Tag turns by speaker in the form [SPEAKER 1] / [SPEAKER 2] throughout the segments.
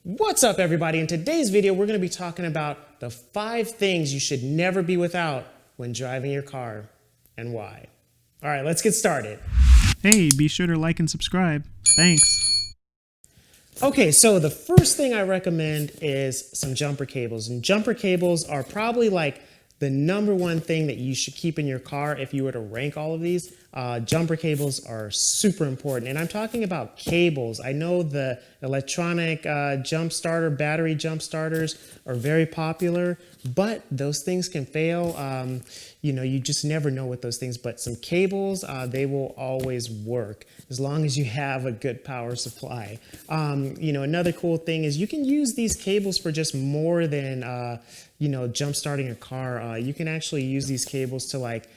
[SPEAKER 1] What's up, everybody? In today's video, we're going to be talking about the 5 things you should never be without when driving your car and why. All right, let's get started.
[SPEAKER 2] Hey, be sure to like and subscribe. Thanks.
[SPEAKER 1] Okay, so the first thing I recommend is some jumper cables. And jumper cables are probably like the #1 thing that you should keep in your car if you were to rank all of these. Jumper cables are super important. And I'm talking about cables. I know the electronic jump starter, battery jump starters are very popular, but those things can fail. You just never know with those things. But some cables, they will always work as long as you have a good power supply. Another cool thing is you can use these cables for just more than jump starting a car. You can actually use these cables to like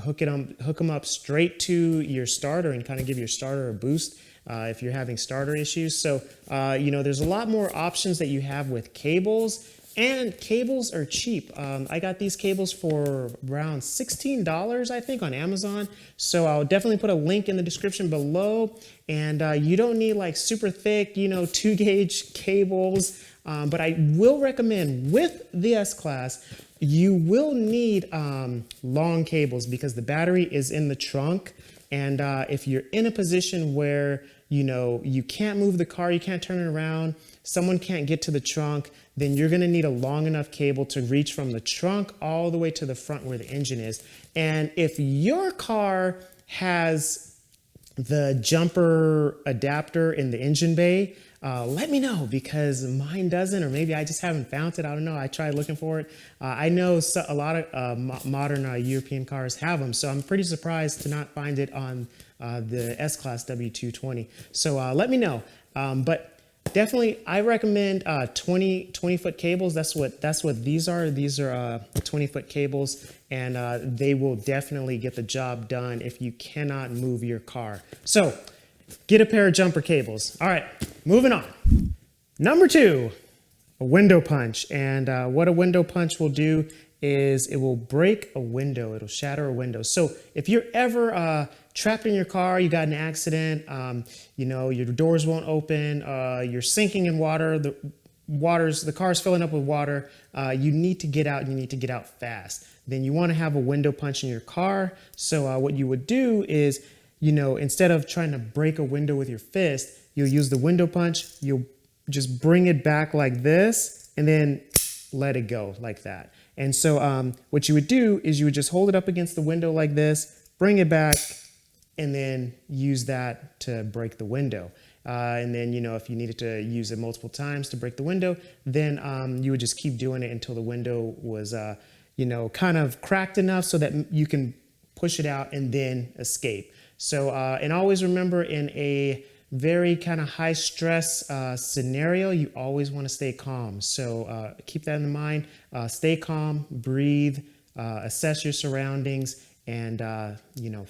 [SPEAKER 1] hook them up straight to your starter and kind of give your starter a boost if you're having starter issues. So there's a lot more options that you have with cables, and cables are cheap. I got these cables for around $16, I think, on Amazon. So I'll definitely put a link in the description below. And you don't need like super thick 2-gauge cables. But I will recommend with the S-Class, you will need long cables because the battery is in the trunk. And if you're in a position where you can't move the car, you can't turn it around, someone can't get to the trunk, then you're going to need a long enough cable to reach from the trunk all the way to the front where the engine is. And if your car has the jumper adapter in the engine bay, let me know, because mine doesn't, or maybe I just haven't found it. I don't know. I tried looking for it. I know a lot of modern European cars have them, so I'm pretty surprised to not find it on the S-Class W220. So let me know. But definitely, I recommend 20-foot cables. That's what these are. These are 20-foot cables, and they will definitely get the job done if you cannot move your car. So get a pair of jumper cables. All right, moving on. #2, a window punch. And what a window punch will do is it will break a window. It'll shatter a window. So if you're ever trapped in your car, you got an accident, your doors won't open, you're sinking in water, the car's filling up with water, you need to get out, and you need to get out fast. Then you want to have a window punch in your car. So what you would do is, instead of trying to break a window with your fist, you'll use the window punch. You'll just bring it back like this and then let it go like that. And so what you would do is you would just hold it up against the window like this, bring it back, and then use that to break the window. And then, if you needed to use it multiple times to break the window, then you would just keep doing it until the window was, kind of cracked enough so that you can push it out and then escape. So, and always remember, in a very kind of high stress scenario, you always want to stay calm. So keep that in mind. Stay calm, breathe, assess your surroundings, and,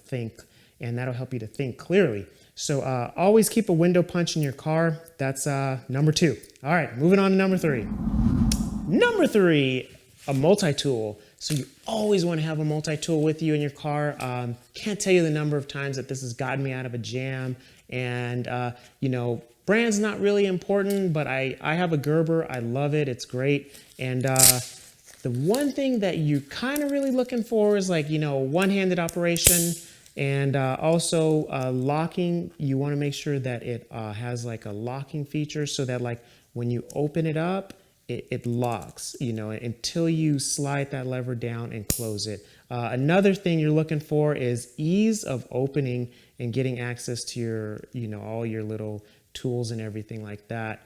[SPEAKER 1] think. And that'll help you to think clearly. So always keep a window punch in your car. That's #2. All right, moving on to #3. #3, a multi-tool. So you always want to have a multi-tool with you in your car. Can't tell you the number of times that this has gotten me out of a jam. And, brand's not really important, but I have a Gerber. I love it. It's great. And the one thing that you're kind of really looking for is like, one-handed operation. And also locking. You want to make sure that it has like a locking feature so that like when you open it up, it locks, until you slide that lever down and close it. Another thing you're looking for is ease of opening and getting access to your, all your little tools and everything like that.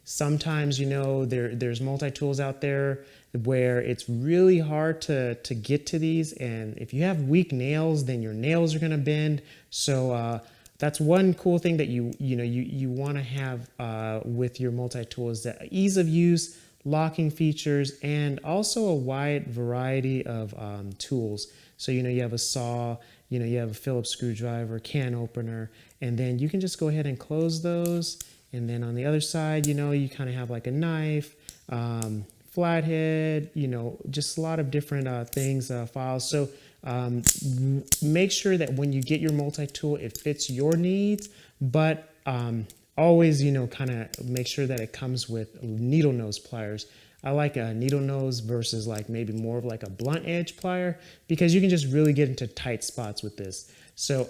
[SPEAKER 1] Sometimes, there's multi-tools out there where it's really hard to get to these. And if you have weak nails, then your nails are going to bend. So that's one cool thing that you want to have with your multi-tool is the ease of use, locking features, and also a wide variety of tools. So, you have a saw, you have a Phillips screwdriver, can opener, and then you can just go ahead and close those. And then on the other side, you kind of have like a knife, flathead, just a lot of different things, files. So make sure that when you get your multi-tool, it fits your needs, but always, you know, kind of make sure that it comes with needle nose pliers. I like a needle nose versus like maybe more of like a blunt edge plier, because you can just really get into tight spots with this. So,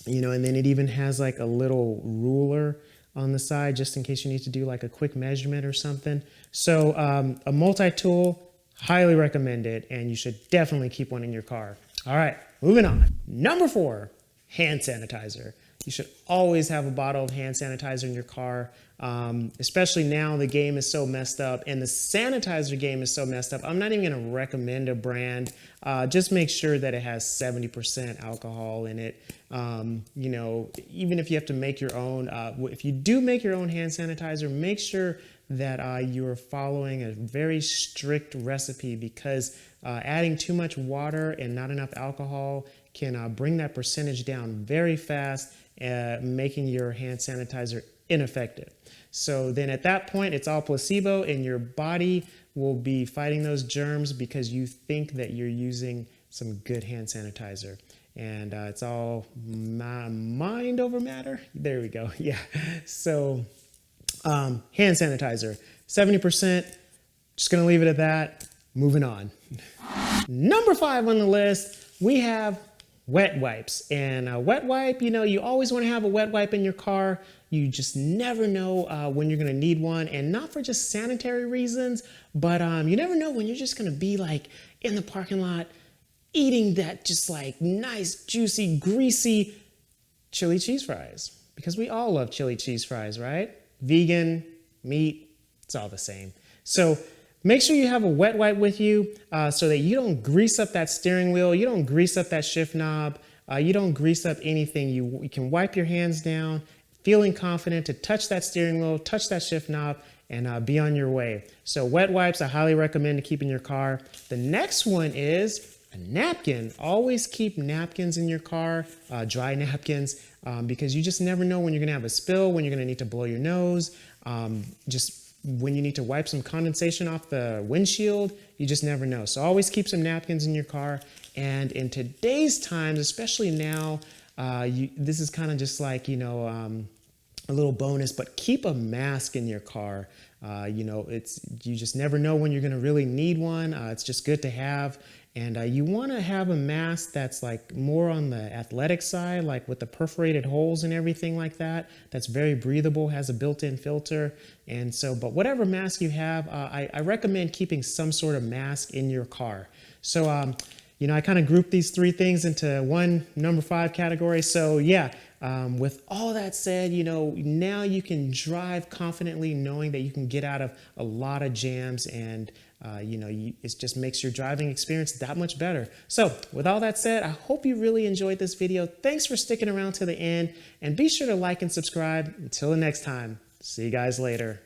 [SPEAKER 1] you know, and then it even has like a little ruler on the side just in case you need to do like a quick measurement or something. So a multi-tool, highly recommended, and you should definitely keep one in your car. All right, moving on. Number 4, hand sanitizer. You should always have a bottle of hand sanitizer in your car, especially now the game is so messed up and the sanitizer game is so messed up. I'm not even going to recommend a brand. Just make sure that it has 70% alcohol in it. You know, even if you have to make your own, if you do make your own hand sanitizer, make sure that you are following a very strict recipe, because adding too much water and not enough alcohol can bring that percentage down very fast, making your hand sanitizer ineffective. So then at that point, it's all placebo, and your body will be fighting those germs because you think that you're using some good hand sanitizer. And it's all mind over matter. There we go. Yeah. So hand sanitizer, 70%. Just going to leave it at that. Moving on. Number 5 on the list, we have wet wipes. And a wet wipe, you know, you always want to have a wet wipe in your car. You just never know when you're going to need one, and not for just sanitary reasons, but you never know when you're just going to be like in the parking lot eating that just like nice, juicy, greasy chili cheese fries, because we all love chili cheese fries, right? Vegan, meat, it's all the same. So make sure you have a wet wipe with you so that you don't grease up that steering wheel, you don't grease up that shift knob, you don't grease up anything. You can wipe your hands down, feeling confident to touch that steering wheel, touch that shift knob, and be on your way. So wet wipes, I highly recommend to keep in your car. The next one is a napkin. Always keep napkins in your car, dry napkins, because you just never know when you're gonna have a spill, when you're gonna need to blow your nose, just when you need to wipe some condensation off the windshield, you just never know. So always keep some napkins in your car. And in today's times, especially now, this is kind of just like, you know, a little bonus, but keep a mask in your car. You know, you just never know when you're going to really need one. It's just good to have. And you want to have a mask that's like more on the athletic side, like with the perforated holes and everything like that. That's very breathable, has a built-in filter. And so, but whatever mask you have, I recommend keeping some sort of mask in your car. So, you know, I kind of grouped these 3 things into one number 5 category. So yeah, with all that said, you know, now you can drive confidently knowing that you can get out of a lot of jams, and you know, it just makes your driving experience that much better. So with all that said, I hope you really enjoyed this video. Thanks for sticking around to the end, and be sure to like and subscribe. Until the next time, see you guys later.